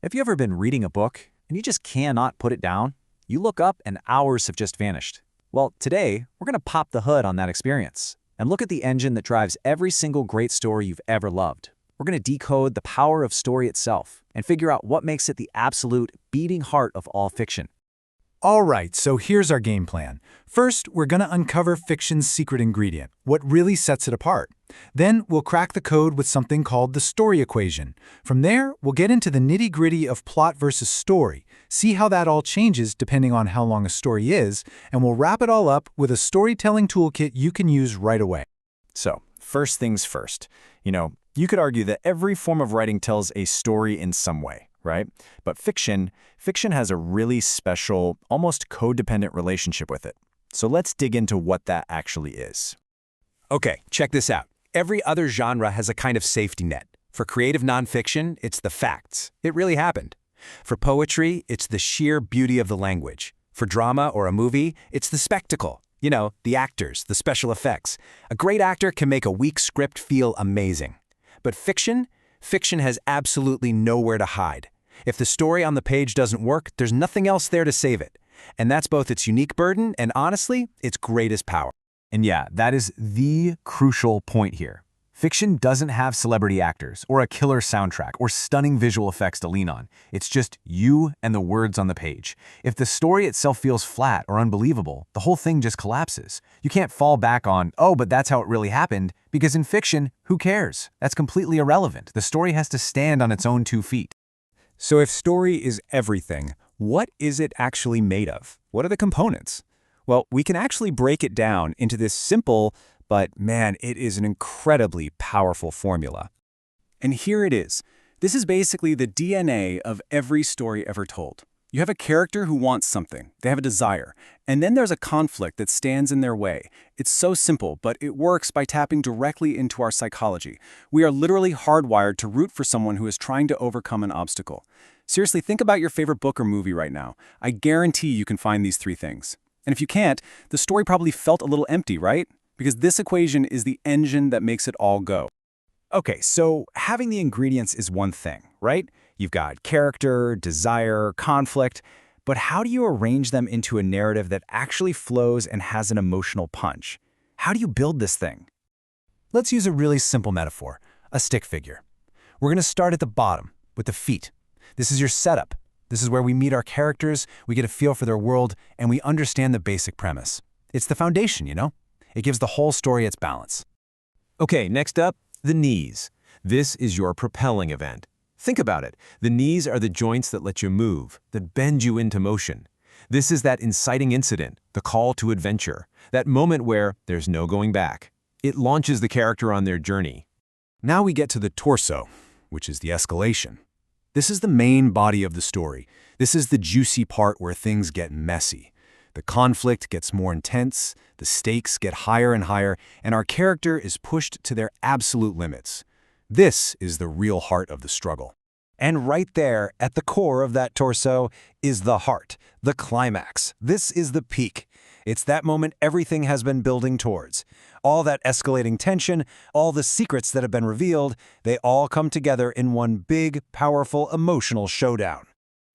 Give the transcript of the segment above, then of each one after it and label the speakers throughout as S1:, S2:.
S1: Have you ever been reading a book and you just cannot put it down? You look up and hours have just vanished. Well, today, we're going to pop the hood on that experience and look at the engine that drives every single great story you've ever loved. We're going to decode the power of story itself and figure out what makes it the absolute beating heart of all fiction.
S2: All right, so here's our game plan. First, we're going to uncover fiction's secret ingredient, what really sets it apart. Then, we'll crack the code with something called the story equation. From there, we'll get into the nitty-gritty of plot versus story, see how that all changes depending on how long a story is, and we'll wrap it all up with a storytelling toolkit you can use right away.
S1: So, first things first. You could argue that every form of writing tells a story in some way, right? But fiction has a really special, almost codependent relationship with it. So let's dig into what that actually is.
S3: Okay, check this out. Every other genre has a kind of safety net. For creative nonfiction, it's the facts. It really happened. For poetry, it's the sheer beauty of the language. For drama or a movie, it's the spectacle. The actors, the special effects. A great actor can make a weak script feel amazing. But fiction has absolutely nowhere to hide. If the story on the page doesn't work, there's nothing else there to save it. And that's both its unique burden and, honestly, its greatest power.
S1: And yeah, that is the crucial point here. Fiction doesn't have celebrity actors, or a killer soundtrack, or stunning visual effects to lean on. It's just you and the words on the page. If the story itself feels flat or unbelievable, the whole thing just collapses. You can't fall back on, oh, but that's how it really happened, because in fiction, who cares? That's completely irrelevant. The story has to stand on its own 2 feet.
S3: So if story is everything, what is it actually made of? What are the components? Well, we can actually break it down into this simple, but man, it is an incredibly powerful formula. And here it is. This is basically the DNA of every story ever told. You have a character who wants something, they have a desire, and then there's a conflict that stands in their way. It's so simple, but it works by tapping directly into our psychology. We are literally hardwired to root for someone who is trying to overcome an obstacle. Seriously, think about your favorite book or movie right now. I guarantee you can find these 3 things. And if you can't, the story probably felt a little empty, right? Because this equation is the engine that makes it all go. Okay, so having the ingredients is one thing, right? You've got character, desire, conflict, but how do you arrange them into a narrative that actually flows and has an emotional punch? How do you build this thing?
S2: Let's use a really simple metaphor, a stick figure. We're going to start at the bottom, with the feet. This is your setup. This is where we meet our characters, we get a feel for their world, and we understand the basic premise. It's the foundation, It gives the whole story its balance.
S4: Okay, next up, the knees. This is your propelling event. Think about it. The knees are the joints that let you move, that bend you into motion. This is that inciting incident, the call to adventure, that moment where there's no going back. It launches the character on their journey.
S2: Now we get to the torso, which is the escalation. This is the main body of the story. This is the juicy part where things get messy. The conflict gets more intense, the stakes get higher and higher, and our character is pushed to their absolute limits. This is the real heart of the struggle.
S3: And right there, at the core of that torso, is the heart, the climax. This is the peak. It's that moment everything has been building towards. All that escalating tension, all the secrets that have been revealed, they all come together in one big, powerful, emotional showdown.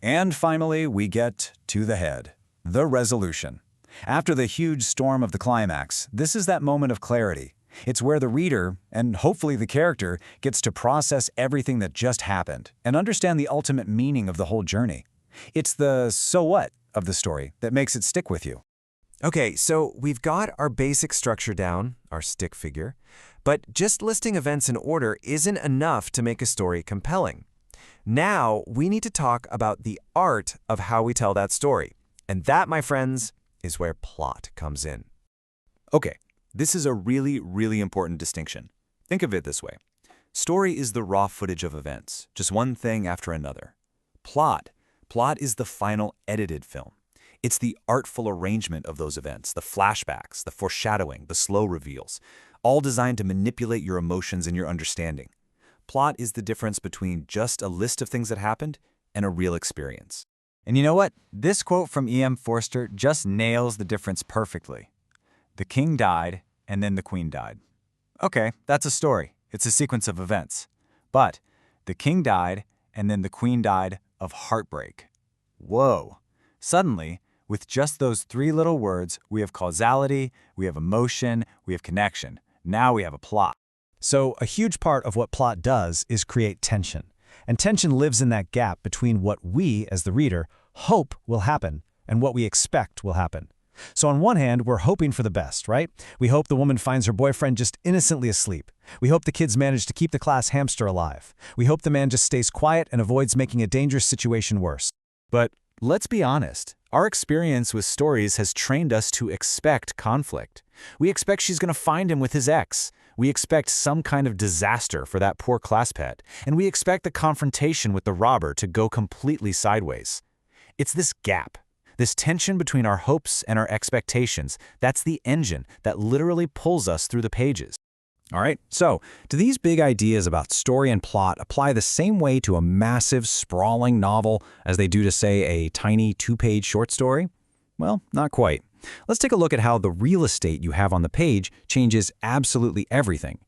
S5: And finally, we get to the head, the resolution. After the huge storm of the climax, this is that moment of clarity. It's where the reader, and hopefully the character, gets to process everything that just happened and understand the ultimate meaning of the whole journey. It's the so what of the story that makes it stick with you.
S4: Okay, so we've got our basic structure down, our stick figure, but just listing events in order isn't enough to make a story compelling. Now, we need to talk about the art of how we tell that story. And that, my friends, is where plot comes in.
S5: Okay, this is a really, really important distinction. Think of it this way. Story is the raw footage of events, just one thing after another. Plot is the final edited film. It's the artful arrangement of those events, the flashbacks, the foreshadowing, the slow reveals, all designed to manipulate your emotions and your understanding. Plot is the difference between just a list of things that happened and a real experience.
S1: And you know what? This quote from E.M. Forster just nails the difference perfectly. The king died, and then the queen died. Okay, that's a story. It's a sequence of events. But the king died, and then the queen died
S5: of heartbreak. Whoa! Suddenly, with just those 3 little words, we have causality, we have emotion, we have connection. Now we have a plot.
S2: So a huge part of what plot does is create tension. And tension lives in that gap between what we, as the reader, hope will happen and what we expect will happen. So on one hand, we're hoping for the best, right? We hope the woman finds her boyfriend just innocently asleep. We hope the kids manage to keep the class hamster alive. We hope the man just stays quiet and avoids making a dangerous situation worse.
S5: But let's be honest. Our experience with stories has trained us to expect conflict. We expect she's going to find him with his ex. We expect some kind of disaster for that poor class pet. And we expect the confrontation with the robber to go completely sideways. It's this gap, this tension between our hopes and our expectations, that's the engine that literally pulls us through the pages.
S3: All right, so do these big ideas about story and plot apply the same way to a massive, sprawling novel as they do to, say, a tiny 2-page short story? Well, not quite. Let's take a look at how the real estate you have on the page changes absolutely everything.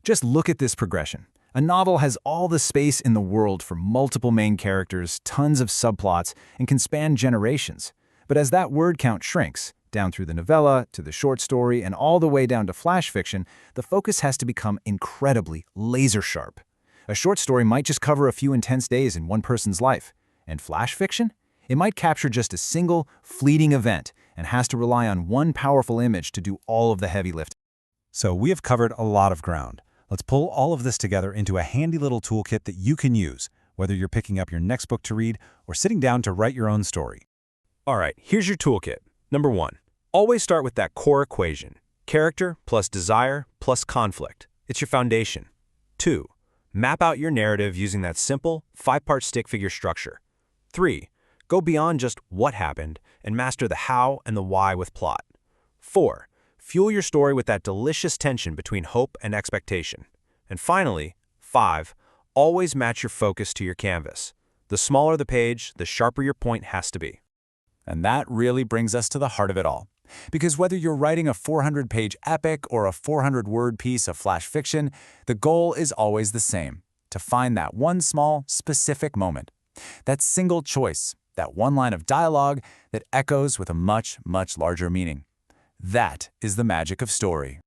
S5: Just look at this progression. A novel has all the space in the world for multiple main characters, tons of subplots, and can span generations. But as that word count shrinks, down through the novella, to the short story, and all the way down to flash fiction, the focus has to become incredibly laser-sharp. A short story might just cover a few intense days in one person's life. And flash fiction? It might capture just a single, fleeting event and has to rely on one powerful image to do all of the heavy lifting.
S2: So we have covered a lot of ground. Let's pull all of this together into a handy little toolkit that you can use, whether you're picking up your next book to read or sitting down to write your own story.
S4: All right, here's your toolkit. Number 1, always start with that core equation. Character plus desire plus conflict. It's your foundation. 2, map out your narrative using that simple 5-part stick figure structure. 3, go beyond just what happened and master the how and the why with plot. 4, fuel your story with that delicious tension between hope and expectation. And finally, 5, always match your focus to your canvas. The smaller the page, the sharper your point has to be.
S5: And that really brings us to the heart of it all. Because whether you're writing a 400-page epic or a 400-word piece of flash fiction, the goal is always the same: to find that one small, specific moment, that single choice, that one line of dialogue that echoes with a much, much larger meaning. That is the magic of story.